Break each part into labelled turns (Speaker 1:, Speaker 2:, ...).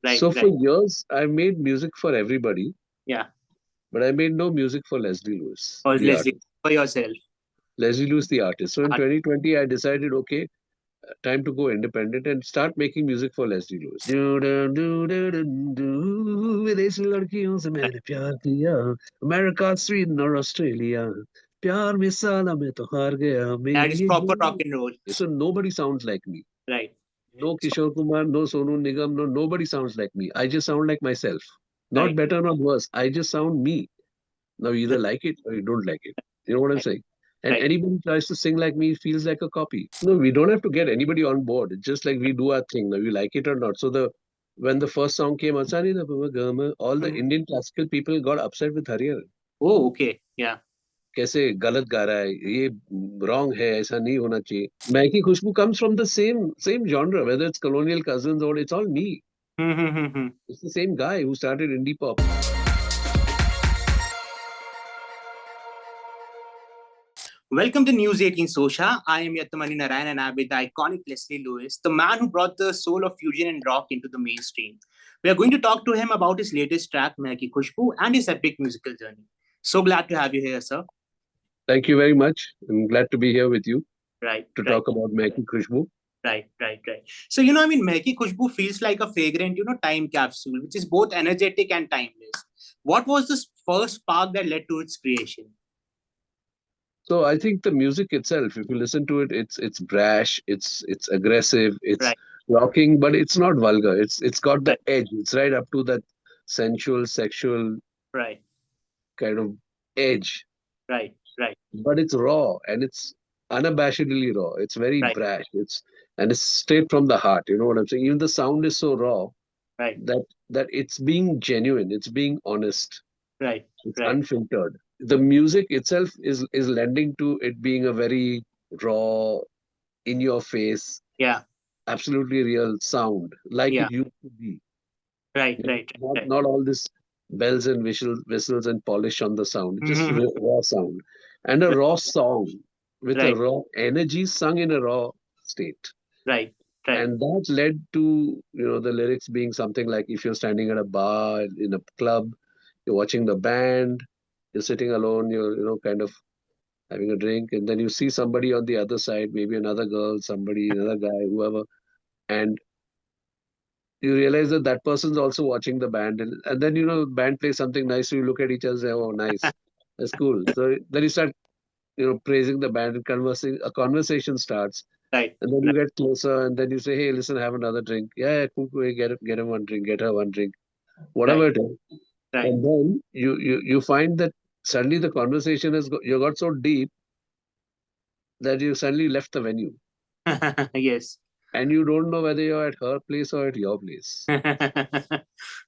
Speaker 1: Right,
Speaker 2: So for
Speaker 1: right.
Speaker 2: years, I made music for everybody,
Speaker 1: Yeah.
Speaker 2: but I made no music for Leslie Lewis,
Speaker 1: Or
Speaker 2: the
Speaker 1: Leslie,
Speaker 2: artist.
Speaker 1: for yourself.
Speaker 2: Leslie Lewis, the artist. So in 2020, I decided, okay, time to go independent and start making music for Leslie Lewis. विदेशी लड़कियों से मैंने प्यार किया, America, Sweden or Australia. प्यार में साला मैं तो हार गया,
Speaker 1: That is
Speaker 2: मेरी
Speaker 1: proper rock and roll.
Speaker 2: So nobody sounds like me.
Speaker 1: Right.
Speaker 2: No Kishore Kumar, no Sonu Nigam, no nobody sounds like me. I just sound like myself. Not
Speaker 1: Right.
Speaker 2: better, not worse. I just sound me. Now you either like it or you don't like it. You know what I'm
Speaker 1: Right.
Speaker 2: saying? And
Speaker 1: Right.
Speaker 2: anybody tries to sing like me feels like a copy. No, we don't have to get anybody on board. It's just like we do our thing. Now you like it or not. So the when the first song came out, all the Indian classical people got upset with Hariharan.
Speaker 1: Oh, okay. Yeah.
Speaker 2: कैसे गलत गा रहा है ये wrong है ऐसा नहीं होना चाहिए Meheki Khushboo comes from the same genre whether it's Colonial Cousins or it's all me. It's the same guy who started Indipop.
Speaker 1: Welcome to News 18 Sosha. I am Yatamanyu Narain and I'm with the iconic Leslee Lewis, the man who brought the soul of fusion and rock into the mainstream. We are going to talk to him about his latest track, Meheki Khushboo, and his epic musical journey. So glad to have you here, sir.
Speaker 2: Thank you very much. I'm glad to be here with you
Speaker 1: Right,
Speaker 2: to
Speaker 1: right.
Speaker 2: talk about Meheki Khushboo.
Speaker 1: Right. So, Meheki Khushboo feels like a fragrant, time capsule, which is both energetic and timeless. What was the first spark that led to its creation?
Speaker 2: So I think the music itself, if you listen to it, it's brash, it's aggressive, it's
Speaker 1: Right,
Speaker 2: rocking, but it's not vulgar. It's got the
Speaker 1: right,
Speaker 2: edge. It's right up to that sensual, sexual
Speaker 1: right,
Speaker 2: kind of edge.
Speaker 1: right, right,
Speaker 2: But it's raw and it's unabashedly raw. It's very
Speaker 1: right,
Speaker 2: brash. It's straight from the heart. You know what I'm saying? Even the sound is so raw
Speaker 1: right,
Speaker 2: that it's being genuine. It's being honest.
Speaker 1: right,
Speaker 2: It's
Speaker 1: right.
Speaker 2: unfiltered. The music itself is lending to it being a very raw, in your face,
Speaker 1: Yeah,
Speaker 2: absolutely real sound, like
Speaker 1: yeah,
Speaker 2: it used to be.
Speaker 1: right,
Speaker 2: You know,
Speaker 1: right, right.
Speaker 2: not all this bells and whistles and polish on the sound. It's just
Speaker 1: Mm-hmm.
Speaker 2: raw sound and a raw song with a
Speaker 1: Right,
Speaker 2: raw energy sung in a raw state.
Speaker 1: right, right,
Speaker 2: And that led to the lyrics being something like if you're standing at a bar in a club, you're watching the band, you're sitting alone, you're kind of having a drink, and then you see somebody on the other side, maybe another girl, somebody, another guy, whoever, and you realize that that person's also watching the band, and then band plays something nice, so you look at each other and say, oh, nice, that's cool. So then you start praising the band, and conversing a conversation starts,
Speaker 1: right,
Speaker 2: and then you
Speaker 1: right,
Speaker 2: get closer, and then you say, hey, listen, have another drink. Yeah, yeah, cool, cool, hey, get him one drink, get her one drink, whatever
Speaker 1: right,
Speaker 2: it is.
Speaker 1: right.
Speaker 2: And then you find that suddenly the conversation you got so deep that you suddenly left the venue,
Speaker 1: Yes.
Speaker 2: and you don't know whether you're at her place or at your place.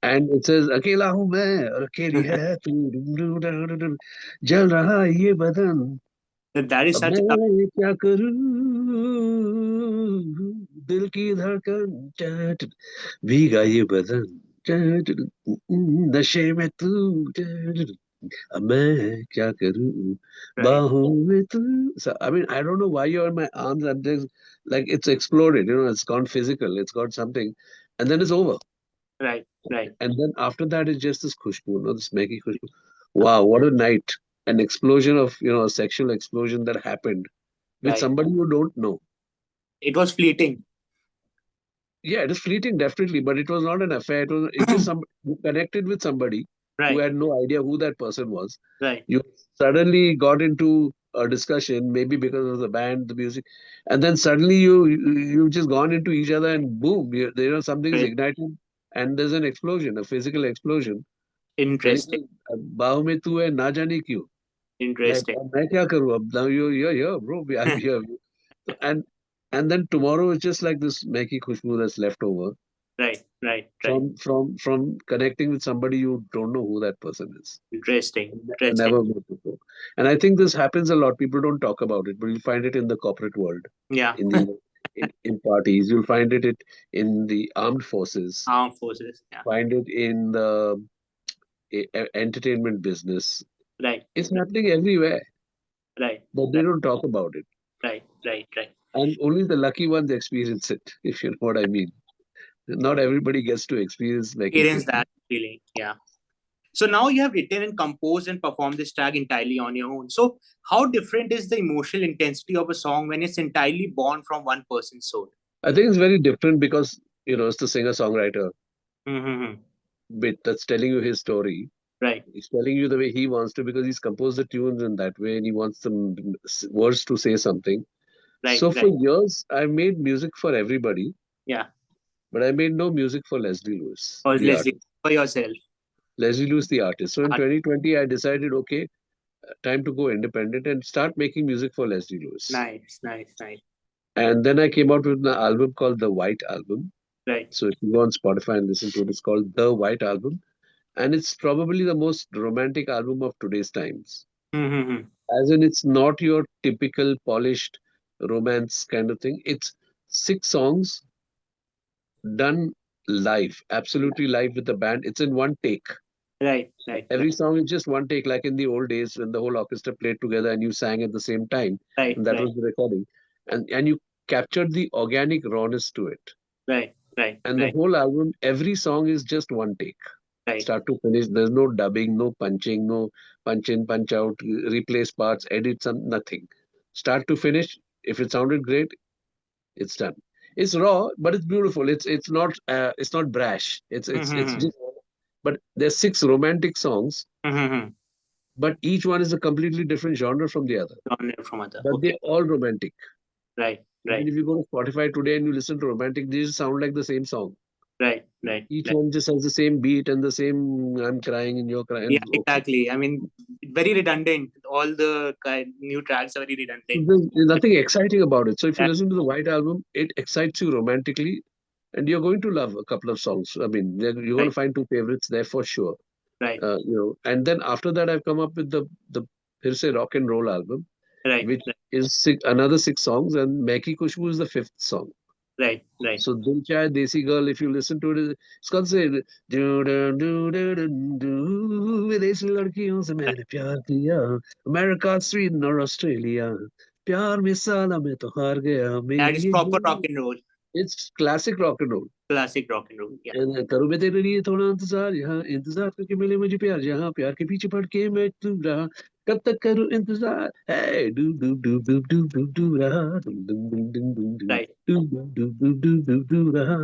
Speaker 2: And it says अकेला हूँ मैं और अकेली है तू जल रहा ये बदन
Speaker 1: That is
Speaker 2: अब
Speaker 1: such a
Speaker 2: मैं क्या करूँ दिल की धड़कन भीगा ये बदन नशे में तू अब मैं क्या करूँ
Speaker 1: right,
Speaker 2: बाहों में तू. So I mean I don't know why you're in my arms. I'm just like it's exploded. It's gone physical. It's got something, and then it's over.
Speaker 1: right, right,
Speaker 2: And then after that is just this Khushboo, this Meheki Khushboo. Wow, what a night! An explosion of a sexual explosion that happened with
Speaker 1: right.
Speaker 2: somebody you don't know.
Speaker 1: It was fleeting.
Speaker 2: Yeah, it is fleeting, definitely, but it was not an affair. It just some you connected with somebody who
Speaker 1: Right,
Speaker 2: had no idea who that person was.
Speaker 1: right,
Speaker 2: You suddenly got into a discussion, maybe because of the band, the music, and then suddenly you've just gone into each other, and boom, something is
Speaker 1: right.
Speaker 2: ignited, and there's an explosion, a physical explosion. Then he
Speaker 1: Interesting,
Speaker 2: says, "बाहों में तू है ना जाने क्यों." Like,
Speaker 1: interesting.
Speaker 2: अब मैं क्या करूँ अब? Now you're here, bro. I'm here. So, and then tomorrow is just like this Meheki Khushboo that's left over
Speaker 1: Right, right, right.
Speaker 2: from connecting with somebody you don't know who that person is.
Speaker 1: Interesting, interesting.
Speaker 2: Never met before. And I think this happens a lot. People don't talk about it, but you'll find it in the corporate world,
Speaker 1: Yeah.
Speaker 2: in the in parties. You'll find it in the armed forces.
Speaker 1: Armed forces. Yeah.
Speaker 2: Find it in the entertainment business.
Speaker 1: Right,
Speaker 2: It's happening everywhere,
Speaker 1: right,
Speaker 2: but they
Speaker 1: right,
Speaker 2: don't talk about it.
Speaker 1: right, right, right.
Speaker 2: And only the lucky ones experience it, if you know what I mean. Not everybody gets to experience Meheki
Speaker 1: Experience
Speaker 2: Khushboo.
Speaker 1: that feeling. Yeah. So now you have written and composed and performed this track entirely on your own. So how different is the emotional intensity of a song when it's entirely born from one person's soul?
Speaker 2: I think it's very different because, it's the singer-songwriter
Speaker 1: Mm-hmm.
Speaker 2: bit that's telling you his story.
Speaker 1: Right,
Speaker 2: He's telling you the way he wants to because he's composed the tunes in that way and he wants the words to say something.
Speaker 1: right,
Speaker 2: So for
Speaker 1: right.
Speaker 2: years, I made music for everybody,
Speaker 1: Yeah.
Speaker 2: but I made no music for Leslie Lewis,
Speaker 1: Or
Speaker 2: the
Speaker 1: Leslie,
Speaker 2: artist.
Speaker 1: for yourself.
Speaker 2: Leslie Lewis, the artist. So in 2020, I decided, okay, time to go independent and start making music for Leslie Lewis.
Speaker 1: Nice, nice, nice.
Speaker 2: And then I came out with an album called The White Album.
Speaker 1: Right.
Speaker 2: So if you go on Spotify and listen to it, it's called The White Album. And it's probably the most romantic album of today's times.
Speaker 1: Mm-hmm.
Speaker 2: As in, it's not your typical polished romance kind of thing. It's 6 songs done live, absolutely live with the band. It's in one take.
Speaker 1: Right, right,
Speaker 2: Every
Speaker 1: right,
Speaker 2: song is just one take, like in the old days when the whole orchestra played together and you sang at the same time,
Speaker 1: right,
Speaker 2: and that
Speaker 1: right,
Speaker 2: was the recording. And you captured the organic rawness to it.
Speaker 1: right, right,
Speaker 2: And the
Speaker 1: right,
Speaker 2: whole album, every song is just one take,
Speaker 1: right,
Speaker 2: start to finish. There's no dubbing, no punching, no punch in, punch out, replace parts, edit some, nothing. Start to finish. If it sounded great, it's done. It's raw, but it's beautiful. It's not brash. It's
Speaker 1: Mm-hmm.
Speaker 2: just. But there's 6 romantic songs,
Speaker 1: Mm-hmm.
Speaker 2: but each one is a completely different genre from the other.
Speaker 1: Genre from other.
Speaker 2: But
Speaker 1: Okay.
Speaker 2: they're all romantic.
Speaker 1: Right,
Speaker 2: Even
Speaker 1: right,
Speaker 2: if you go to Spotify today and you listen to romantic, they just sound like the same song.
Speaker 1: right, right,
Speaker 2: Each
Speaker 1: right.
Speaker 2: one just has the same beat and the same I'm crying and you're
Speaker 1: Yeah,
Speaker 2: crying. Okay.
Speaker 1: exactly. I mean, very redundant. All the new tracks are very redundant.
Speaker 2: There's nothing exciting about it. So if you
Speaker 1: Right,
Speaker 2: listen to the White Album, it excites you romantically, and you're going to love a couple of songs. I mean, you're going to
Speaker 1: right,
Speaker 2: find 2 favorites there for sure.
Speaker 1: right,
Speaker 2: And then after that, I've come up with the Phir Se Rock and Roll album,
Speaker 1: right,
Speaker 2: which is another 6 songs, and Meheki Khushboo is the fifth song.
Speaker 1: right, right,
Speaker 2: So Dil Chahe Desi Girl, if you listen to it, it's called say do do do do do do विदेशी लड़कियों से
Speaker 1: right.
Speaker 2: मैंने प्यार किया America, Sweden or Australia प्यार में साला मैं तो हार गया
Speaker 1: That
Speaker 2: मेरी
Speaker 1: is
Speaker 2: ये
Speaker 1: proper rock
Speaker 2: जान.
Speaker 1: and roll.
Speaker 2: It's classic rock and roll.
Speaker 1: Classic rock and roll. Yeah.
Speaker 2: And करूँ मैं तेरे लिए थोड़ा इंतजार यहाँ इंतजार करके मिले मुझे प्यार जहाँ प्यार के पीछे पड़ के मैं तू रहा कब तक करूँ इंतजार hey do रहा dum dum dum dum dum dum
Speaker 1: Right,
Speaker 2: do रहा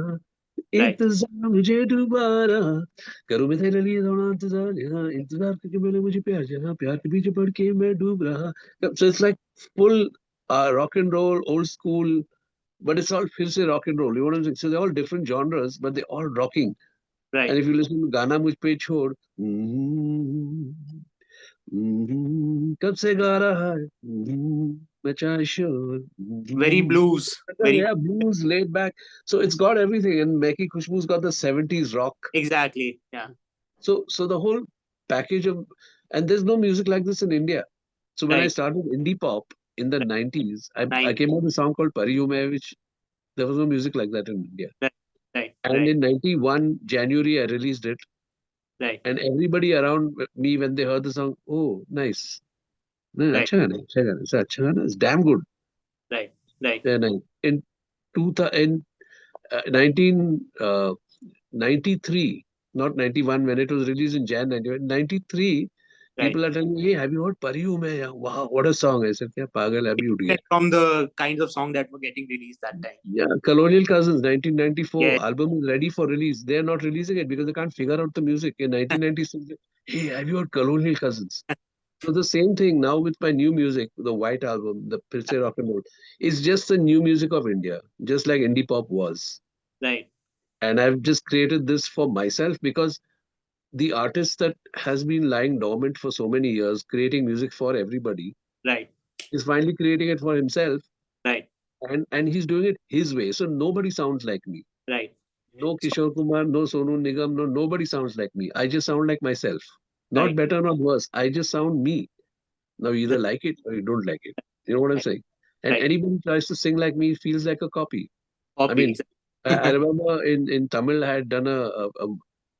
Speaker 1: right,
Speaker 2: इंतजार मुझे दोबारा करूँ मैं तेरे लिए थोड़ा इंतजार यहाँ इंतजार करके मिले मुझे प्यार जहाँ प्यार के पीछे पड़ के मैं डूब रहा. So it's like full rock and roll, old school, but it's all Phir Se Rock and Roll. You know what I'm saying? So they're all different genres, but they're all rocking. And
Speaker 1: right.
Speaker 2: if you listen to Gana Mujh Pe Chhod, कब से गा रहा है मैं चाहे शोर
Speaker 1: Very blues. Very
Speaker 2: yeah, blues, laid back. So it's got everything. And Meheki Khushboo's got the 70s rock.
Speaker 1: exactly. Yeah.
Speaker 2: So the whole package of, and there's no music like this in India. So when I
Speaker 1: Right.
Speaker 2: started Indipop in the 90s, I
Speaker 1: Right.
Speaker 2: came out with a song called Pari Hu Main, which there was no music like that in India.
Speaker 1: Right. Right.
Speaker 2: And
Speaker 1: Right.
Speaker 2: in 91 January, I released it.
Speaker 1: Right.
Speaker 2: And everybody around me, when they heard the song, oh, nice. No,
Speaker 1: Right.
Speaker 2: अच्छा गाना, अच्छा गाना, अच्छा गाना, it's damn good.
Speaker 1: Right. Right.
Speaker 2: Then in 2000, in 1993, not 91, when it was released in Jan 91, 93,
Speaker 1: Right.
Speaker 2: people are telling me, hey, have you heard Pari Hu Main? Yeah, wow, what a song. I said, क्या पागल है, अभी उठ गया.
Speaker 1: From the kinds of songs that were getting released that time.
Speaker 2: Yeah, Colonial Cousins, 1994,
Speaker 1: Yes.
Speaker 2: album is ready for release. They're not releasing it because they can't figure out the music. In 1996, hey, have you heard Colonial Cousins? So the same thing now with my new music, the White Album, the Phir Se Rock and Roll. It's just the new music of India, just like indie pop was.
Speaker 1: Right.
Speaker 2: And I've just created this for myself because the artist that has been lying dormant for so many years, creating music for everybody,
Speaker 1: Right.
Speaker 2: is finally creating it for himself.
Speaker 1: Right.
Speaker 2: And he's doing it his way. So nobody sounds like me.
Speaker 1: Right.
Speaker 2: No Kishore Kumar, no Sonu Nigam, no nobody sounds like me. I just sound like myself. Not
Speaker 1: Right.
Speaker 2: better, not worse. I just sound me. Now you either
Speaker 1: Right.
Speaker 2: like it or you don't like it. You know what I'm saying? And
Speaker 1: Right.
Speaker 2: anybody who tries to sing like me feels like a copy. I
Speaker 1: Copy.
Speaker 2: mean, I remember in Tamil I had done a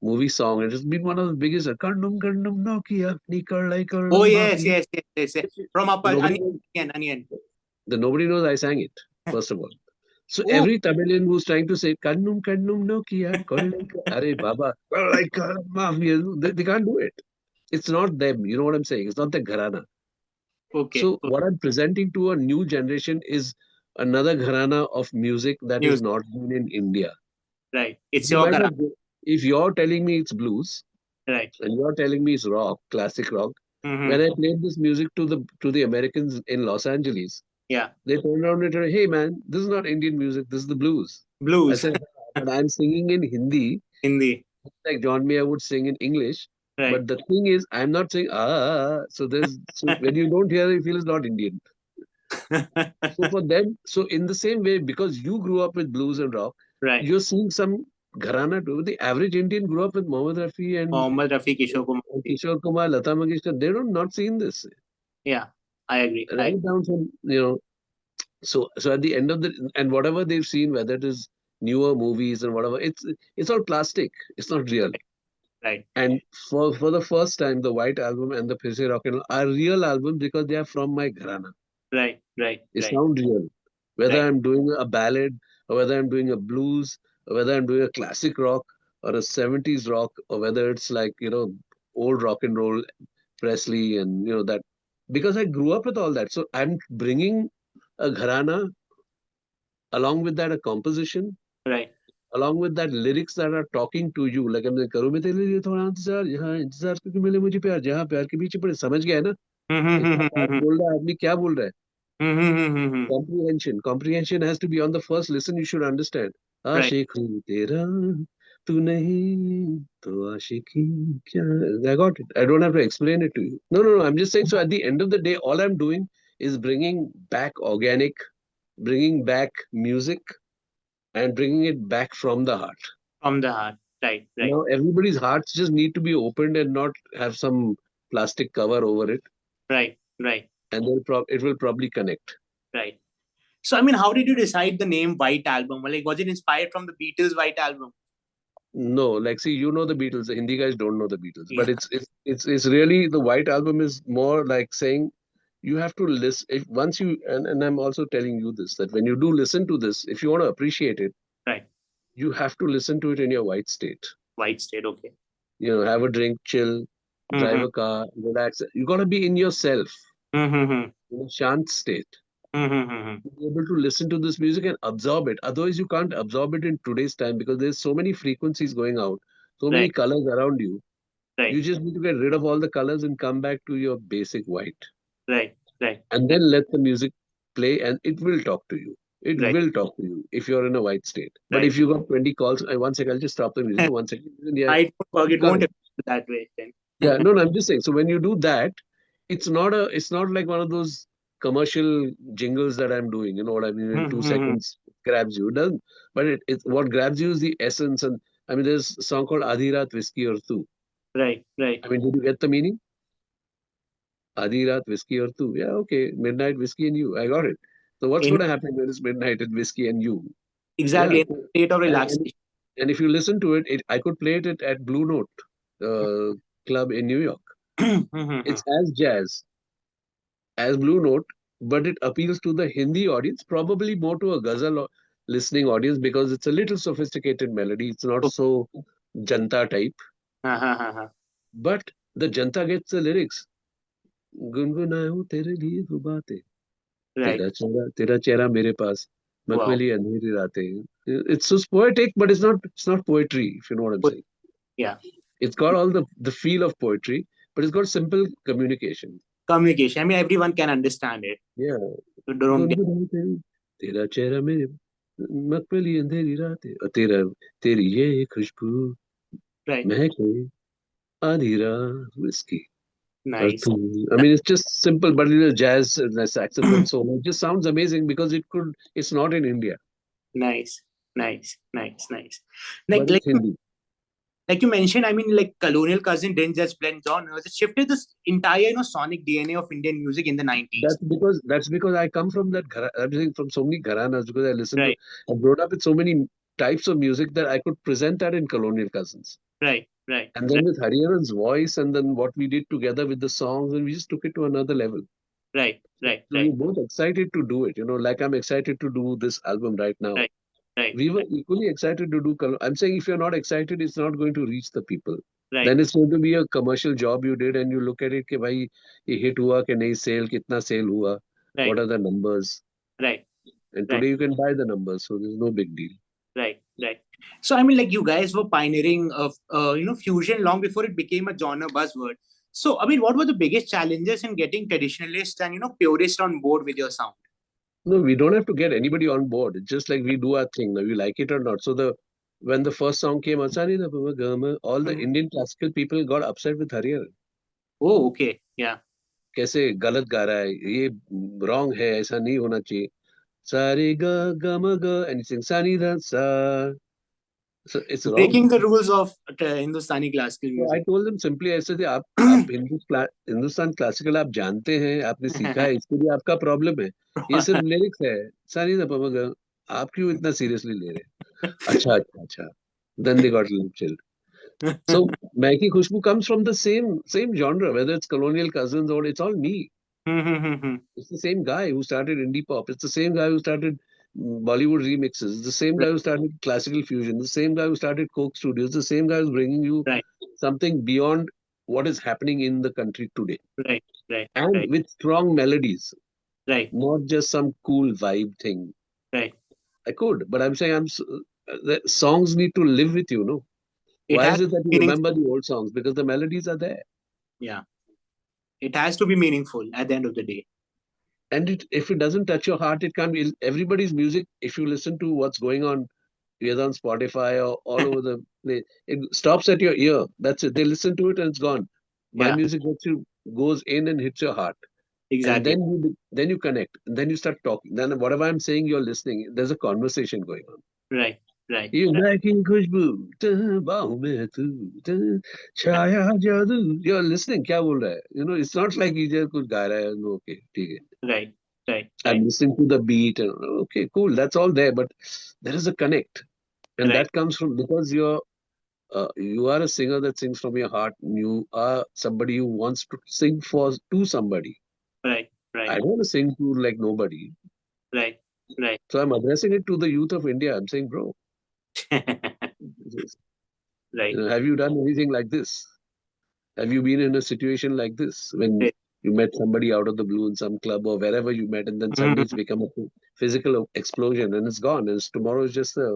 Speaker 2: movie song. It has been one of the biggest. Kandum Kandum Nokia Nikalai
Speaker 1: Oh
Speaker 2: Kalam
Speaker 1: yes,
Speaker 2: Baki.
Speaker 1: yes, yes, yes, yes. From Upper
Speaker 2: Nobody
Speaker 1: Onion, Onion.
Speaker 2: nobody knows I sang it, first of all. So
Speaker 1: Oh,
Speaker 2: every Tamilian who's trying to say Kannum Kannum Nokia, Are Baba, Mafia, they can't do it. It's not them. You know what I'm saying? It's not the gharana.
Speaker 1: okay.
Speaker 2: So what I'm presenting to a new generation is another gharana of music that is
Speaker 1: Music,
Speaker 2: not been in India.
Speaker 1: right. It's
Speaker 2: You
Speaker 1: your
Speaker 2: might
Speaker 1: garage,
Speaker 2: have, if you're telling me it's blues
Speaker 1: right.
Speaker 2: and you're telling me it's rock, classic rock, when
Speaker 1: Mm-hmm.
Speaker 2: I played this music to the Americans in Los Angeles,
Speaker 1: Yeah.
Speaker 2: they turned around and said, "Hey man, this is not Indian music. This is the blues." I
Speaker 1: Blues,
Speaker 2: said, "But I'm singing in Hindi,
Speaker 1: Hindi,
Speaker 2: like John Mayer would sing in English.
Speaker 1: right.
Speaker 2: But the thing is, I'm not saying So when you don't hear it, you feel it's not Indian. So for them, so in the same way, because you grew up with blues and rock,
Speaker 1: Right.
Speaker 2: you're seeing some gharana too. The average Indian grew up with Mohammed Rafi and
Speaker 1: Mohammed Rafi, Kishore Kumar.
Speaker 2: Kishore Kumar, Lata Mangeshkar. They don't not seen this.
Speaker 1: Yeah, I agree.
Speaker 2: Right down from, so at the end of the, and whatever they've seen, whether it is newer movies and whatever, it's all plastic. It's not real.
Speaker 1: Right,
Speaker 2: And for the first time, the White Album and the Phir Se Rock Roll are real albums because they are from my gharana.
Speaker 1: right, right,
Speaker 2: They
Speaker 1: right,
Speaker 2: sound real. Whether
Speaker 1: right.
Speaker 2: I'm doing a ballad, or whether I'm doing a blues, or whether I'm doing a classic rock, or a 70s rock, or whether it's like, old rock and roll, Presley, and, that. Because I grew up with all that. So I'm bringing a gharana, along with that, a composition,
Speaker 1: Right.
Speaker 2: along with that, lyrics that are talking to you. Like I'm saying, करूँ मैं तेरे लिए थोड़ा इंतजार, यहाँ इंतजार क्योंकि मिले मुझे प्यार, जहाँ प्यार के पीछे पड़े, समझ गया है ना? इतना फास्ट
Speaker 1: Mm-hmm.
Speaker 2: बोल रहा है आदमी, क्या बोल रहा है?
Speaker 1: Mm-hmm.
Speaker 2: Comprehension has to be on the first listen. You should understand.
Speaker 1: Right.
Speaker 2: आशिक हूँ तेरा, तू नहीं तो आशिकी क्या? I got it. I don't have to explain it to you. No, no, no. I'm just saying. So at the end of the day, all I'm doing is bringing back organic, bringing back music, and bringing it back from the heart.
Speaker 1: From the heart. Right, right,
Speaker 2: Now everybody's hearts just need to be opened and not have some plastic cover over it,
Speaker 1: right, right,
Speaker 2: and it will probably connect.
Speaker 1: right. So, I mean, how did you decide the name White Album? Like, was it inspired from the Beatles' White Album?
Speaker 2: No, like see, the Beatles. The Hindi guys don't know the Beatles,
Speaker 1: Yeah.
Speaker 2: but it's really, the White Album is more like saying you have to listen. If once you, and I'm also telling you this, that when you do listen to this, if you want to appreciate it,
Speaker 1: Right.
Speaker 2: you have to listen to it in your white state.
Speaker 1: White State. Okay.
Speaker 2: Have a drink, chill, drive
Speaker 1: Mm-hmm.
Speaker 2: a car, relax. You got to be in yourself,
Speaker 1: Mm-hmm.
Speaker 2: in a shant state,
Speaker 1: Mm-hmm.
Speaker 2: to be able to listen to this music and absorb it. Otherwise, you can't absorb it in today's time because there's so many frequencies going out, so many
Speaker 1: Right,
Speaker 2: colors around you.
Speaker 1: right,
Speaker 2: You just need to get rid of all the colors and come back to your basic white.
Speaker 1: right, right,
Speaker 2: And
Speaker 1: right,
Speaker 2: then let the music play and it will talk to you. It
Speaker 1: right,
Speaker 2: will talk to you if you're in a white state. But
Speaker 1: right.
Speaker 2: if you got 20 calls, one second, I'll just stop the music. One second. Yeah,
Speaker 1: I don't work.
Speaker 2: you
Speaker 1: It won't
Speaker 2: can't.
Speaker 1: affect that way then.
Speaker 2: Yeah, no, no, I'm just saying. So when you do that, it's not like one of those commercial jingles that I'm doing. You know what I mean? In two
Speaker 1: Mm-hmm.
Speaker 2: seconds, it grabs you. It doesn't. But it's what grabs you is the essence. And I mean, there's a song called Adhi Raat Whiskey or Two.
Speaker 1: Right, right.
Speaker 2: I mean, did you get the meaning? Adhi Raat, whiskey or two. Yeah, okay. Midnight, whiskey and you. I got it. So what's
Speaker 1: In
Speaker 2: going to happen when it's midnight and whiskey and you? Yeah.
Speaker 1: exactly in a state of
Speaker 2: And,
Speaker 1: relaxation.
Speaker 2: and if you listen to it, I could play it at Blue Note Club in New York.
Speaker 1: Mm-hmm.
Speaker 2: It's as jazz as Blue Note, but it appeals to the Hindi audience, probably more to a ghazal listening audience because it's a little sophisticated melody. It's not so janta type,
Speaker 1: Uh-huh.
Speaker 2: but the janta gets the lyrics. गुनगुनाऊं तेरे लिए वो बातें
Speaker 1: Right.
Speaker 2: तेरा चेहरा मेरे पास
Speaker 1: Wow.
Speaker 2: मखमली अंधेरी रातें. It's so poetic, but it's not poetry, if you know what I'm saying.
Speaker 1: Yeah.
Speaker 2: It's got all the feel of poetry, but it's got simple communication.
Speaker 1: Communication. I mean, everyone can understand it.
Speaker 2: Yeah.
Speaker 1: So don't get
Speaker 2: गुनगुनाऊं तेरा चेहरा मेरे मखमली अंधेरी रातें और तेरी ये खुशबू
Speaker 1: right.
Speaker 2: महके आधी रात whiskey or
Speaker 1: Nice.
Speaker 2: two. I mean, it's just simple, but little jazz, the saxophone solo. It just sounds amazing because it's not in India,
Speaker 1: Nice. Nice. Nice. Nice.
Speaker 2: but
Speaker 1: Like, like
Speaker 2: it's Hindi.
Speaker 1: like you mentioned, I mean, like Colonial Cousin didn't just blend genres; it shifted this entire, sonic DNA of Indian music in the 90s.
Speaker 2: That's because I come from I'm saying from so many gharanas because
Speaker 1: Right.
Speaker 2: I've grown up with so many types of music that I could present that in Colonial Cousins.
Speaker 1: Right. Right.
Speaker 2: And then with Hariharan's voice and then what we did together with the songs, and we just took it to another level.
Speaker 1: Right. Right.
Speaker 2: So
Speaker 1: Right.
Speaker 2: we're both excited to do it. Like I'm excited to do this album right now.
Speaker 1: Right. Right.
Speaker 2: We were equally excited to do. I'm saying if you're not excited, it's not going to reach the people.
Speaker 1: Right.
Speaker 2: Then it's going to be a commercial job you did, and you look at it, कि भाई ये hit हुआ कि नहीं, sale कितना sale हुआ,
Speaker 1: Right.
Speaker 2: what are the numbers,
Speaker 1: Right.
Speaker 2: and
Speaker 1: Right.
Speaker 2: today you can buy the numbers, so there's no big deal.
Speaker 1: Right. Right. So I mean, like you guys were pioneering of fusion long before it became a genre buzzword. So I mean, what were the biggest challenges in getting traditionalists and purists on board with your sound?
Speaker 2: No, we don't have to get anybody on board. It's just like we do our thing. Now we like it or not. So when the first song came, Asani da Pama Gama, all the
Speaker 1: Mhm.
Speaker 2: Indian classical people got upset with Hariharan.
Speaker 1: Oh, okay. Yeah.
Speaker 2: कैसे गलत गा रहा है ये wrong है ऐसा नहीं होना चाहिए सारे ग ग म ग and you sing sa ni da sa so it's wrong.
Speaker 1: Breaking the rules of Hindustani classical
Speaker 2: So I
Speaker 1: music.
Speaker 2: told them simply ऐसे थे आप हिंदुस्तान क्लासिकल आप जानते हैं आपने सीखा है इसके लिए आपका प्रॉब्लम है ये सिर्फ लिरिक्स है सा ni da pa ma ga आप क्यों इतना सीरियसली ले रहे हैं अच्छा अच्छा अच्छा then they got a little chill. So Meheki Khushboo comes from the same genre, whether it's Colonial Cousins or it's all me. It's the same guy who started Indipop. It's the same guy who started Bollywood remixes. It's the same guy
Speaker 1: Right.
Speaker 2: who started classical fusion. The same guy who started Coke Studios. The same guy who's bringing you
Speaker 1: Right.
Speaker 2: something beyond what is happening in the country today,
Speaker 1: Right. Right.
Speaker 2: and
Speaker 1: Right.
Speaker 2: with strong melodies,
Speaker 1: Right.
Speaker 2: not just some cool vibe thing.
Speaker 1: Right.
Speaker 2: I could, but I'm saying the songs need to live with you. No,
Speaker 1: It
Speaker 2: why
Speaker 1: has
Speaker 2: is it that you
Speaker 1: meaning.
Speaker 2: remember the old songs? Because the melodies are there.
Speaker 1: Yeah. It has to be meaningful at the end of the day.
Speaker 2: And if it doesn't touch your heart, it can't be. Everybody's music, if you listen to what's going on, either on Spotify or all over the place, it stops at your ear. That's it. They listen to it and it's gone. My
Speaker 1: Yeah.
Speaker 2: music goes in and hits your heart. And
Speaker 1: Exactly.
Speaker 2: then you connect. And then you start talking. Then whatever I'm saying, you're listening. There's a conversation going on.
Speaker 1: Right. Right.
Speaker 2: You
Speaker 1: Right.
Speaker 2: Meheki Khushboo, बाहों में तू, छाया जादू. You're listening. क्या बोल रहा है? It's not like you just कुछ गा रहा है. No, okay, ठीक है.
Speaker 1: Right. Right.
Speaker 2: I'm
Speaker 1: Right.
Speaker 2: listening to the beat and okay, cool, that's all there, but there is a connect, and
Speaker 1: Right.
Speaker 2: that comes from because you are a singer that sings from your heart. And you are somebody who wants to sing to somebody.
Speaker 1: Right.
Speaker 2: I
Speaker 1: Right.
Speaker 2: don't want to sing to like nobody,
Speaker 1: Right. Right.
Speaker 2: so I'm addressing it to the youth of India. I'm saying, bro,
Speaker 1: Right.
Speaker 2: have you done anything like this? Have you been in a situation like this when
Speaker 1: Right.
Speaker 2: you met somebody out of the blue in some club or wherever you met, and then suddenly it's
Speaker 1: Mhm.
Speaker 2: become a physical explosion and it's gone, and tomorrow is just a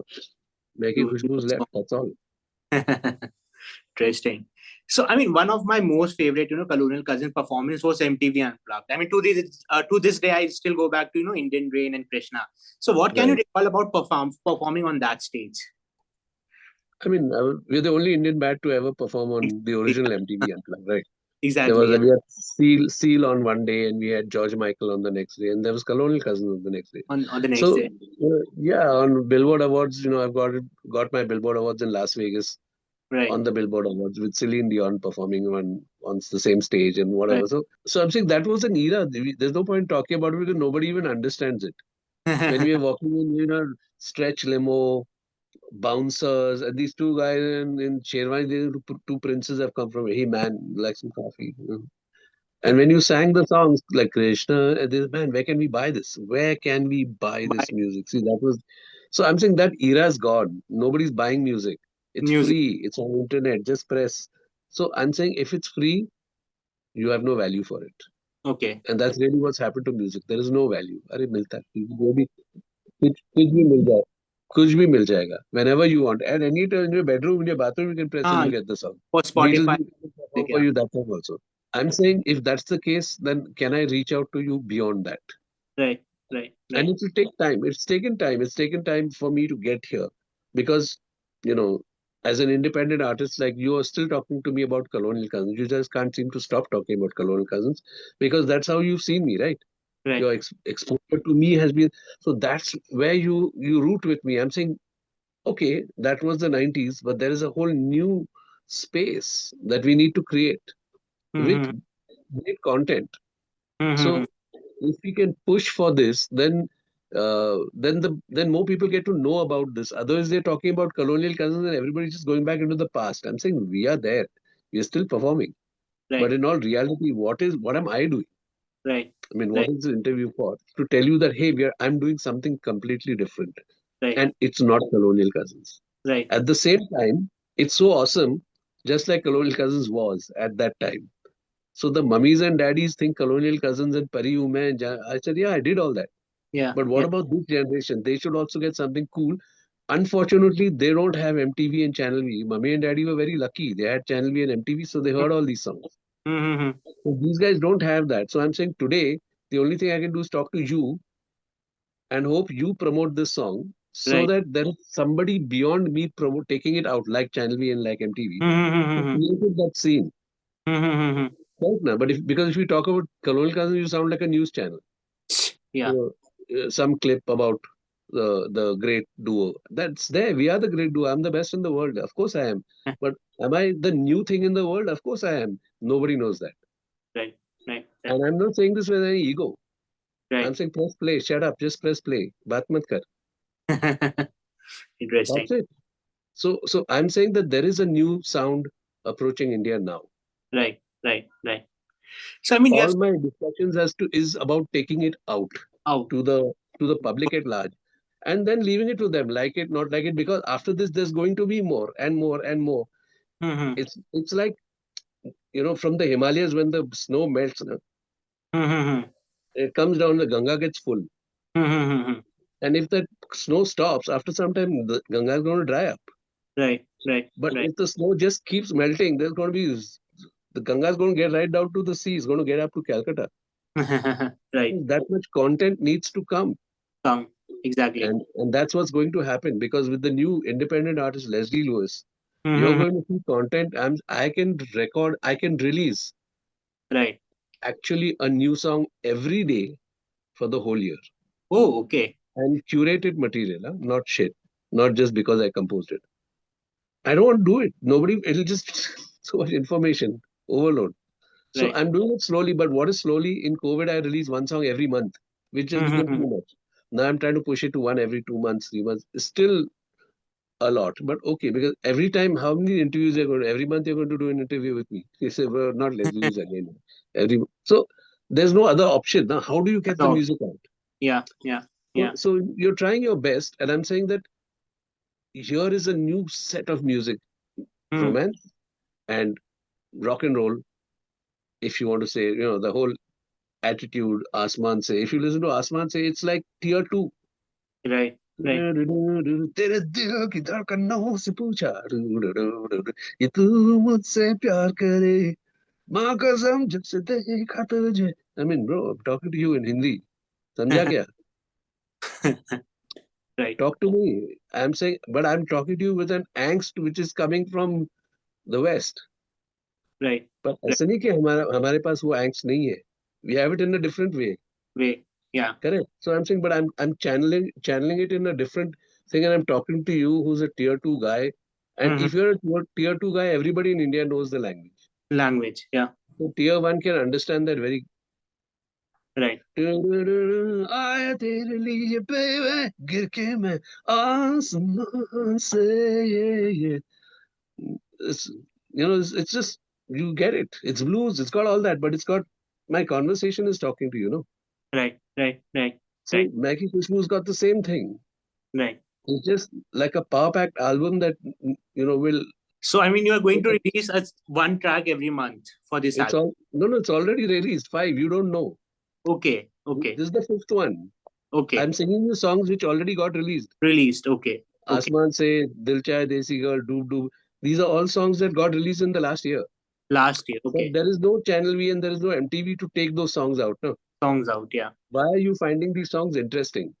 Speaker 2: Meheki
Speaker 1: You
Speaker 2: Khushboo's left. That's all.
Speaker 1: Interesting. So, I mean, one of my most favorite, Colonial Cousins performance was MTV Unplugged. I mean, to this day, I still go back to, Indian Rain and Krishna. So, what can you
Speaker 2: Right.
Speaker 1: recall about performing on that stage?
Speaker 2: I mean, we're the only Indian band to ever perform on the original MTV Unplugged, right? There
Speaker 1: Exactly.
Speaker 2: was
Speaker 1: Yeah.
Speaker 2: we had Seal on one day, and we had George Michael on the next day, and there was Colonial Cousins on the next day.
Speaker 1: On the next
Speaker 2: So
Speaker 1: day.
Speaker 2: yeah, on Billboard Awards, I've got my Billboard Awards in Las Vegas
Speaker 1: Right.
Speaker 2: on the Billboard Awards with Celine Dion performing on the same stage and
Speaker 1: Right.
Speaker 2: whatever. So I'm saying that was an era. There's no point talking about it because nobody even understands it. When we were walking in, stretch limo, bouncers, and these two guys in Sherwani, two princes have come from. Hey man, like some coffee. And when you sang the songs like Krishna, this man, where can we buy this? Where can we buy
Speaker 1: By
Speaker 2: this music? See, that was. So I'm saying that era is gone. Nobody's buying music. It's
Speaker 1: music.
Speaker 2: free. It's on internet. Just press. So I'm saying if it's free, you have no value for it.
Speaker 1: Okay.
Speaker 2: And that's really what's happened to music. There is no value. अरे मिलता है जो भी कुछ भी मिल जाए कुछ भी मिल जाएगा whenever you want at any time in your bedroom in your bathroom you can press and
Speaker 1: Ah,
Speaker 2: you get the song.
Speaker 1: for
Speaker 2: Beatles
Speaker 1: Spotify.
Speaker 2: can perform for
Speaker 1: Yeah.
Speaker 2: you that time also. I'm saying if that's the case, then can I reach out to you beyond that?
Speaker 1: Right. Right.
Speaker 2: And
Speaker 1: Right.
Speaker 2: it will take time. It's taken time. It's taken time for me to get here because, you know, as an independent artist, like you are still talking to me about Colonial Cousins. You just can't seem to stop talking about Colonial Cousins because that's how you've seen me, right?
Speaker 1: Right.
Speaker 2: Your exposure to me has been so that's where you root with me. I'm saying, okay, that was the 90s, but there is a whole new space that we need to create with
Speaker 1: Mm-hmm.
Speaker 2: great content.
Speaker 1: Mm-hmm.
Speaker 2: So if we can push for this, then more people get to know about this. Otherwise, they're talking about Colonial Cousins and everybody's just going back into the past. I'm saying we are there. We are still performing. But
Speaker 1: Right.
Speaker 2: in all reality, what am I doing?
Speaker 1: Right.
Speaker 2: I mean, what
Speaker 1: Right.
Speaker 2: is the interview for? To tell you that, hey, I'm doing something completely different.
Speaker 1: Right.
Speaker 2: And it's not Colonial Cousins.
Speaker 1: Right.
Speaker 2: At the same time, it's so awesome, just like Colonial Cousins was at that time. So the mummies and daddies think Colonial Cousins and Pari Ume and I said, yeah, I did all that.
Speaker 1: Yeah.
Speaker 2: But what
Speaker 1: Yeah.
Speaker 2: about this generation? They should also get something cool. Unfortunately, they don't have MTV and Channel V. Mummy and daddy were very lucky. They had Channel V and MTV, so they heard all these songs.
Speaker 1: Mm-hmm.
Speaker 2: So these guys don't have that. So I'm saying today, the only thing I can do is talk to you and hope you promote this song so
Speaker 1: Right.
Speaker 2: that there is somebody beyond me taking it out, like Channel V and like MTV, who
Speaker 1: Mm-hmm.
Speaker 2: created that scene.
Speaker 1: Mm-hmm.
Speaker 2: Right now, but because if we talk about Colonial Cousins, you sound like a news channel.
Speaker 1: Yeah.
Speaker 2: You some clip about the great duo. That's there. We are the great duo. I'm the best in the world. Of course I am. But am I the new thing in the world? Of course I am. Nobody knows that.
Speaker 1: Right. Right. Right.
Speaker 2: And I'm not saying this with any ego. I'm
Speaker 1: Right.
Speaker 2: saying press play. Shut up. Just press play. Baat mat kar.
Speaker 1: Interesting.
Speaker 2: That's it. So I'm saying that there is a new sound approaching India now.
Speaker 1: Right. Right. Right. So I mean, we are
Speaker 2: All my discussions as to is about taking it out
Speaker 1: out.
Speaker 2: to the public at large, and then leaving it to them, like it, not like it, because after this there's going to be more and more and more.
Speaker 1: Mm-hmm.
Speaker 2: It's like, from the Himalayas, when the snow melts, na,
Speaker 1: Mm-hmm.
Speaker 2: it comes down, the Ganga gets full.
Speaker 1: Mm-hmm.
Speaker 2: And if that snow stops, after some time, the Ganga is going to dry up.
Speaker 1: Right. Right.
Speaker 2: But
Speaker 1: Right.
Speaker 2: if the snow just keeps melting, there's going to be the Ganga is going to get right down to the sea. It's going to get up to Calcutta.
Speaker 1: Right.
Speaker 2: That much content needs to come.
Speaker 1: Come. Exactly.
Speaker 2: And that's what's going to happen, because with the new independent artist Leslie Lewis, you're
Speaker 1: Mm-hmm.
Speaker 2: going to see content. I can release
Speaker 1: Right.
Speaker 2: actually a new song every day for the whole year,
Speaker 1: Oh, okay.
Speaker 2: and curated material, huh? Not shit, not just because I composed it. I don't want to do it. Nobody, it'll just so much information overload. So
Speaker 1: Right.
Speaker 2: I'm doing it slowly, but what is slowly? In COVID, I release one song every month, which just became
Speaker 1: Mm-hmm.
Speaker 2: too much. Now I'm trying to push it to one every 2 months, 3 months. It's still a lot, but okay, because every time, how many interviews you're going to, every month you're going to do an interview with me. You say, well, not Leslie Lewis again. So there's no other option. Now, how do you get the
Speaker 1: So,
Speaker 2: music out?
Speaker 1: yeah. Yeah.
Speaker 2: So,
Speaker 1: Yeah.
Speaker 2: so you're trying your best, and I'm saying that here is a new set of music,
Speaker 1: Mm.
Speaker 2: romance and rock and roll. If you want to say, the whole attitude, Asman say. If you listen to Asman say, it's like tier two.
Speaker 1: Right. Right.
Speaker 2: तेरे दिल की धड़कनों से पूछा ये तू मुझसे प्यार करे माँ कसम जब से देखा तुझे. I mean, bro, I'm talking to you in Hindi. समझा क्या?
Speaker 1: Right.
Speaker 2: Talk to me. I'm saying, but I'm talking to you with an angst which is coming from the West.
Speaker 1: Right.
Speaker 2: पर
Speaker 1: Right.
Speaker 2: ऐसा नहीं कि हमारे पास वो angst नहीं है. We have it in a different way.
Speaker 1: Way. Yeah.
Speaker 2: Correct. So I'm saying, but I'm channeling it in a different thing, and I'm talking to you who's a tier two guy. And
Speaker 1: Mm-hmm.
Speaker 2: if you're a tier two guy, everybody in India knows the language.
Speaker 1: Language. Yeah.
Speaker 2: So tier one can understand that very.
Speaker 1: Right.
Speaker 2: आया तेरे लिए baby, गिर के मैं आसमान से ये. It's, it's just, you get it. It's blues. It's got all that, but it's got my conversation is talking to you, no?
Speaker 1: Right. Right. Right.
Speaker 2: So
Speaker 1: Right.
Speaker 2: Meheki Khushboo's got the same thing.
Speaker 1: Right.
Speaker 2: It's just like a power packed album that will.
Speaker 1: So I mean, you are going to release one track every month for this
Speaker 2: It's
Speaker 1: album.
Speaker 2: all no, it's already released. 5. You don't know.
Speaker 1: Okay. Okay.
Speaker 2: This is the 5th one.
Speaker 1: Okay.
Speaker 2: I'm singing you songs which already got released.
Speaker 1: Released. Okay. Okay.
Speaker 2: Asman Se, Dil Chahe Desi Girl, Doob Doob. These are all songs that got released in the last year.
Speaker 1: Last year.
Speaker 2: But
Speaker 1: Okay.
Speaker 2: there is no Channel V and there is no MTV to take those songs out. No.
Speaker 1: Songs out. Yeah.
Speaker 2: Why are you finding these songs interesting?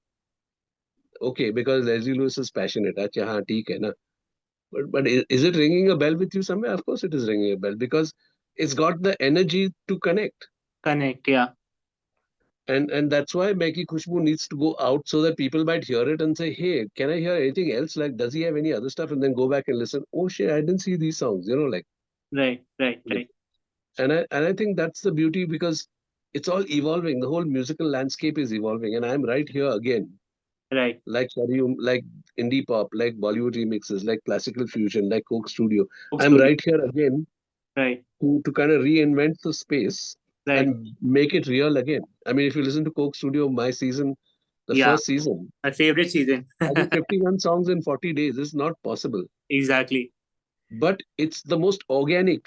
Speaker 2: Okay, because Leslie Lewis is passionate. Achha, haan, theek hai na. But is it ringing a bell with you somewhere? Of course it is ringing a bell, because it's got the energy to connect.
Speaker 1: Connect. Yeah.
Speaker 2: And that's why Meheki Khushboo needs to go out, so that people might hear it and say, hey, can I hear anything else? Like, does he have any other stuff? And then go back and listen. Oh shit, I didn't see these songs. Like.
Speaker 1: Right. Right. Right.
Speaker 2: And I think that's the beauty, because it's all evolving. The whole musical landscape is evolving, and I'm right here again.
Speaker 1: Right.
Speaker 2: Like Sharium, like indie pop, like Bollywood remixes, like classical fusion, like Coke Studio.
Speaker 1: Folk
Speaker 2: I'm
Speaker 1: studio.
Speaker 2: right here again
Speaker 1: Right.
Speaker 2: to kind of reinvent the space
Speaker 1: right.
Speaker 2: and make it real again. I mean, if you listen to Coke Studio, my season, the
Speaker 1: Yeah,
Speaker 2: first season,
Speaker 1: my favorite season.
Speaker 2: I did 51 songs in 40 days. It's not possible.
Speaker 1: Exactly.
Speaker 2: But it's the most organic.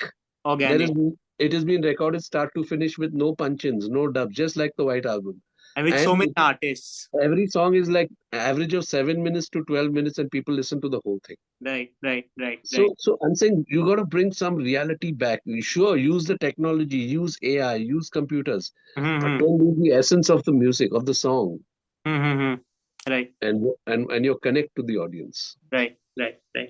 Speaker 2: There is
Speaker 1: Organic.
Speaker 2: it has been recorded start to finish with no punch-ins, no dubs, just like the White Album.
Speaker 1: And with so
Speaker 2: And
Speaker 1: many artists.
Speaker 2: every song is like average of 7 minutes to 12 minutes, and people listen to the whole thing.
Speaker 1: Right, right, right, right.
Speaker 2: So I'm saying you got to bring some reality back. Sure, use the technology, use AI, use computers, but
Speaker 1: Mm-hmm.
Speaker 2: don't lose the essence of the music, of the song,
Speaker 1: Mm-hmm. Right,
Speaker 2: and your connect to the audience.
Speaker 1: right, right, right.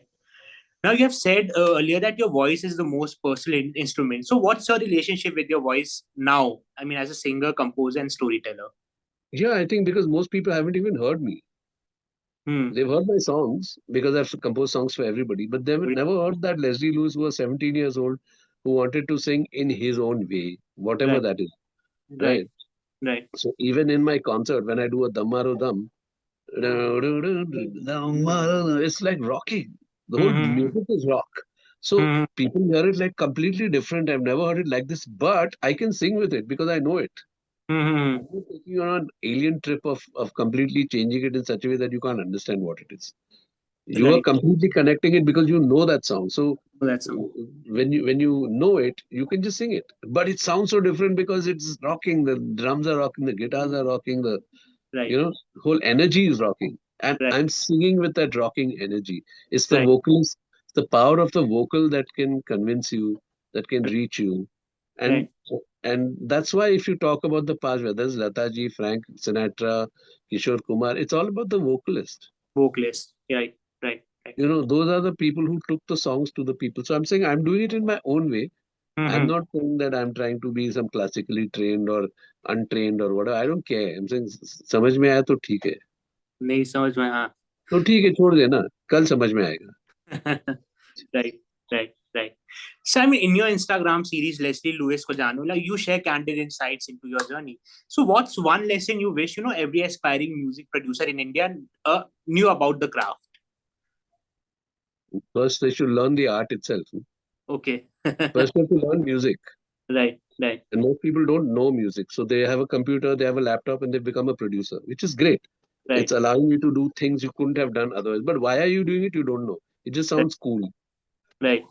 Speaker 1: Now, you have said earlier that your voice is the most personal instrument. So, what's your relationship with your voice now? I mean, as a singer, composer, and storyteller.
Speaker 2: Yeah, I think because most people haven't even heard me.
Speaker 1: Hmm.
Speaker 2: They've heard my songs because I've composed songs for everybody, but they've never heard that Leslie Lewis, who was 17 years old, who wanted to sing in his own way, whatever
Speaker 1: Right,
Speaker 2: that is,
Speaker 1: right,
Speaker 2: right?
Speaker 1: right.
Speaker 2: So even in my concert, when I do a Dammaro Dam, it's like rocking. The whole
Speaker 1: Mm-hmm.
Speaker 2: music is rock. So
Speaker 1: Mm-hmm.
Speaker 2: people hear it like completely different. I've never heard it like this, but I can sing with it because I know it.
Speaker 1: Mm-hmm.
Speaker 2: I'm not taking you on an alien trip of completely changing it in such a way that you can't understand what it is. You are
Speaker 1: Right.
Speaker 2: completely connecting it because you know that song. So
Speaker 1: Oh, that's all.
Speaker 2: when you know it, you can just sing it. But it sounds so different because it's rocking. The drums are rocking, the guitars are rocking, the
Speaker 1: Right,
Speaker 2: you know whole energy is rocking, and
Speaker 1: right,
Speaker 2: I'm singing with that rocking energy. It's the
Speaker 1: right,
Speaker 2: vocals, the power of the vocal that can convince you, that can reach you, and
Speaker 1: right.
Speaker 2: and that's why if you talk about the past, whether it's Lataji, Frank Sinatra, Kishore Kumar, it's all about the vocalist.
Speaker 1: Vocalist. Right, right, right.
Speaker 2: Those are the people who took the songs to the people. So I'm saying I'm doing it in my own way. I'm
Speaker 1: Mm-hmm.
Speaker 2: not saying that I'm trying to be some classically trained or untrained or whatever. I don't care. I'm saying समझ में आया तो ठीक है.
Speaker 1: नहीं समझ में हाँ.
Speaker 2: तो ठीक है छोड़ देना. कल समझ में आएगा.
Speaker 1: Right, right, right. So, I mean, in your Instagram series, Leslie Lewis ko jano, like you share candid insights into your journey. So, what's one lesson you wish every aspiring music producer in India knew about the craft?
Speaker 2: First, they should learn the art itself.
Speaker 1: Okay.
Speaker 2: First, they have to learn music.
Speaker 1: Right, right,
Speaker 2: And most people don't know music. So they have a computer, they have a laptop, and they become a producer, which is great. It's
Speaker 1: right,
Speaker 2: allowing you to do things you couldn't have done otherwise. But why are you doing it? You don't know. It just
Speaker 1: right,
Speaker 2: sounds cool.
Speaker 1: right,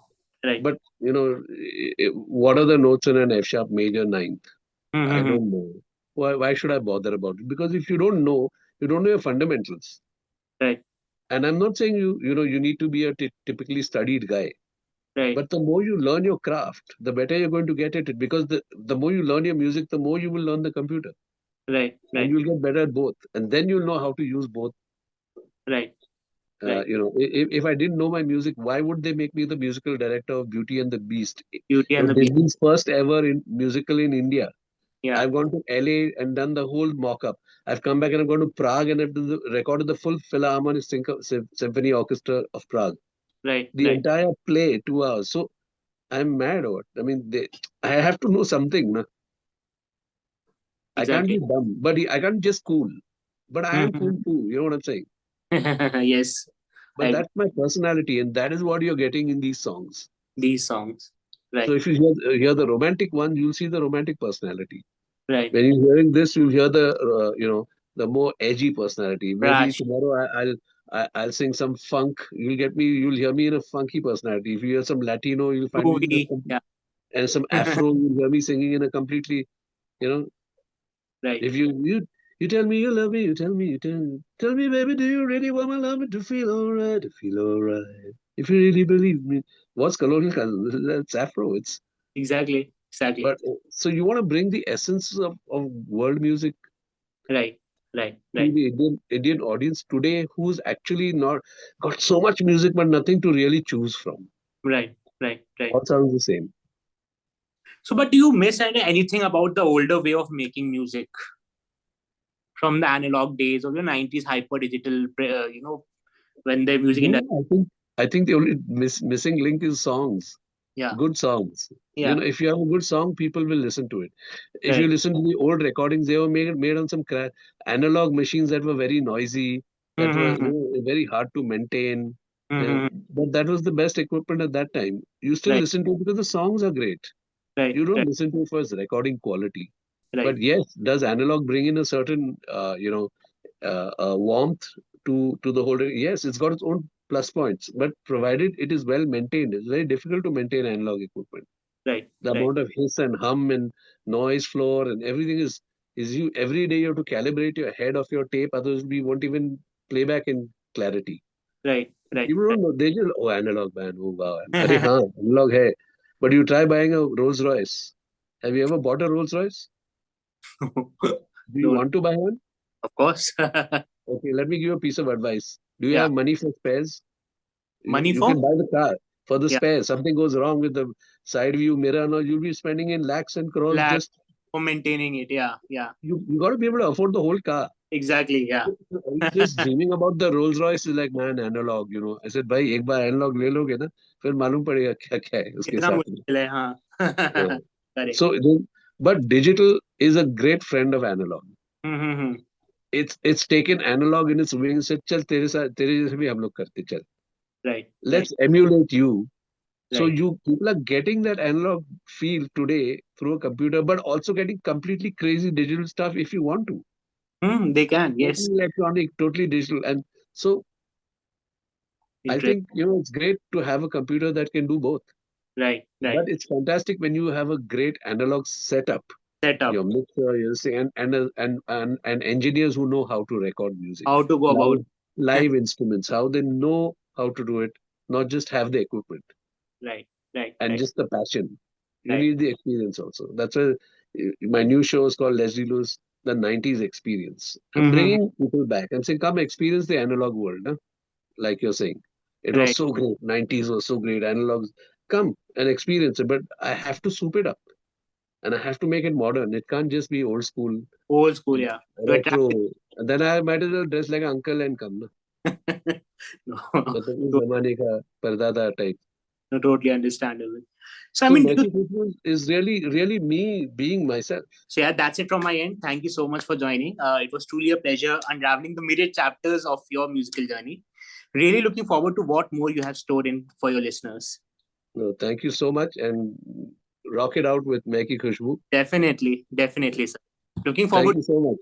Speaker 1: right.
Speaker 2: But, what are the notes in an F sharp major ninth? I
Speaker 1: Mm-hmm.
Speaker 2: don't know. Why should I bother about it? Because if you don't know your fundamentals.
Speaker 1: Right,
Speaker 2: And I'm not saying you need to be a typically studied guy.
Speaker 1: right,
Speaker 2: But the more you learn your craft, the better you're going to get at it. Because the more you learn your music, the more you will learn the computer.
Speaker 1: right,
Speaker 2: And
Speaker 1: right,
Speaker 2: you'll get better at both. And then you'll know how to use both.
Speaker 1: right, right.
Speaker 2: If I didn't know my music, why would they make me the musical director of Beauty and the Beast?
Speaker 1: Beauty and the Beast.
Speaker 2: Disney's first ever in musical in India.
Speaker 1: Yeah,
Speaker 2: I've gone to LA and done the whole mock-up. I've come back and I've gone to Prague and I've recorded the full Philharmonic Symphony Orchestra of Prague.
Speaker 1: right,
Speaker 2: The
Speaker 1: right.
Speaker 2: entire play, 2 hours. So I'm mad or what? I mean, I have to know something. No? I can't be
Speaker 1: Exactly.
Speaker 2: dumb, but I can't just cool. But I am cool
Speaker 1: Mhm.
Speaker 2: too. You know what I'm saying?
Speaker 1: Yes, I
Speaker 2: But
Speaker 1: agree.
Speaker 2: that's my personality, and that is what you're getting in these songs.
Speaker 1: These songs.
Speaker 2: So
Speaker 1: Right,
Speaker 2: if you hear the romantic one, you'll see the romantic personality.
Speaker 1: right.
Speaker 2: When you're hearing this, you'll hear the more edgy personality. Maybe
Speaker 1: Rash.
Speaker 2: tomorrow I'll sing some funk. You'll hear me in a funky personality. If you hear some Latino, you'll find me in
Speaker 1: Groovy. Yeah.
Speaker 2: and some Afro, you'll hear me singing in a completely, you know,
Speaker 1: Right.
Speaker 2: if you tell me you love me, tell me, baby, do you really want my love me to feel alright, to feel alright? If you really believe me, what's Colonial Cousins? It's Afro. It's
Speaker 1: Exactly. Exactly.
Speaker 2: but so you want to bring the essence of world music
Speaker 1: Right. Right.
Speaker 2: to
Speaker 1: Right.
Speaker 2: the Indian audience today, who's actually not got so much music but nothing to really choose from.
Speaker 1: Right. Right. Right.
Speaker 2: All sounds the same.
Speaker 1: So, but do you miss anything about the older way of making music from the analog days of the 90s hyper digital, when the music
Speaker 2: No,
Speaker 1: industry?
Speaker 2: I think the only missing link is songs.
Speaker 1: Yeah.
Speaker 2: Good songs.
Speaker 1: Yeah.
Speaker 2: If you have a good song, people will listen to it. If you
Speaker 1: Right.
Speaker 2: listen to the old recordings, they were made on some analog machines that were very noisy, that were
Speaker 1: Mm-hmm.
Speaker 2: very hard to maintain. Uh,
Speaker 1: Mm-hmm.
Speaker 2: but that was the best equipment at that time. You still
Speaker 1: Right.
Speaker 2: listen to it because the songs are great.
Speaker 1: Right.
Speaker 2: You don't
Speaker 1: Right.
Speaker 2: listen to it for its recording quality.
Speaker 1: Right.
Speaker 2: But yes, does analog bring in a certain, warmth to the whole? Yes, it's got its own plus points, but provided it is well maintained, it's very difficult to maintain analog equipment.
Speaker 1: Right.
Speaker 2: The
Speaker 1: Right.
Speaker 2: amount of hiss and hum and noise floor and everything is you every day you have to calibrate your head of your tape, otherwise we won't even play back in clarity.
Speaker 1: Right. Right.
Speaker 2: People don't know, they just, oh, analog man, oh wow. Arey haan, analog hai. But you try buying a Rolls Royce. Have you ever bought a Rolls Royce? Do you
Speaker 1: No.
Speaker 2: want to buy one?
Speaker 1: Of course.
Speaker 2: Okay, let me give you a piece of advice. Do you
Speaker 1: Yeah.
Speaker 2: have money for spares?
Speaker 1: Money
Speaker 2: You can
Speaker 1: for.
Speaker 2: buy the car for the
Speaker 1: Yeah.
Speaker 2: spares. Something goes wrong with the side view mirror, and all, you'll be spending in lakhs and crores
Speaker 1: Lag
Speaker 2: just
Speaker 1: for maintaining it. Yeah. Yeah.
Speaker 2: you got to be able to afford the whole car.
Speaker 1: Exactly. Yeah.
Speaker 2: Are you just dreaming about the Rolls Royce is like man analog, you know. I said भाई एक बार analog ले लोगे ना फिर मालूम पड़ेगा क्या क्या है उसके
Speaker 1: कितना
Speaker 2: साथ में.
Speaker 1: मुश्किल है. हाँ.
Speaker 2: Yeah.
Speaker 1: Correct.
Speaker 2: So but digital is a great friend of analog.
Speaker 1: Hmm.
Speaker 2: It's taken analog in its wings. Said चल तेरे साथ तेरे जैसे भी हम लोग करते चल.
Speaker 1: Right. Right.
Speaker 2: Let's emulate you. So
Speaker 1: Right.
Speaker 2: you people are getting that analog feel today through a computer, but also getting completely crazy digital stuff if you want to.
Speaker 1: They can. Yes.
Speaker 2: Totally electronic, totally digital. And so I
Speaker 1: Interest.
Speaker 2: think, it's great to have a computer that can do both.
Speaker 1: Right. Right.
Speaker 2: But it's fantastic when you have a great analog setup,
Speaker 1: Setup.
Speaker 2: your mixer, and engineers who know how to record music,
Speaker 1: How to go about.
Speaker 2: live instruments, how they know how to do it, not just have the equipment
Speaker 1: Right. Right.
Speaker 2: and
Speaker 1: Right.
Speaker 2: just the passion. You
Speaker 1: Right.
Speaker 2: need the experience also. That's why my new show is called Leslie Lewis, the 90s experience. I'm
Speaker 1: Hmm.
Speaker 2: bringing people back. I'm saying, come experience the analog world, huh? Like you're saying. It was
Speaker 1: Right.
Speaker 2: so great. 90s was so great. Analogs, come and experience it. But I have to soup it up and I have to make it modern. It can't just be old school,
Speaker 1: Old school. Yeah. To attract.
Speaker 2: retro. And then I might as well dress like an uncle and come. Na.
Speaker 1: No.
Speaker 2: मतलब इस जमाने का परदादा type.
Speaker 1: No, totally understandable. So I
Speaker 2: So
Speaker 1: mean,
Speaker 2: Meheki Khushboo is really, really me being myself.
Speaker 1: so yeah, that's it from my end. Thank you so much for joining. It was truly a pleasure unraveling the myriad chapters of your musical journey. Really looking forward to what more you have stored in for your listeners.
Speaker 2: No, thank you so much and rock it out with Meheki Khushboo.
Speaker 1: Definitely, definitely, sir. Looking
Speaker 2: Thank
Speaker 1: forward.
Speaker 2: you so much.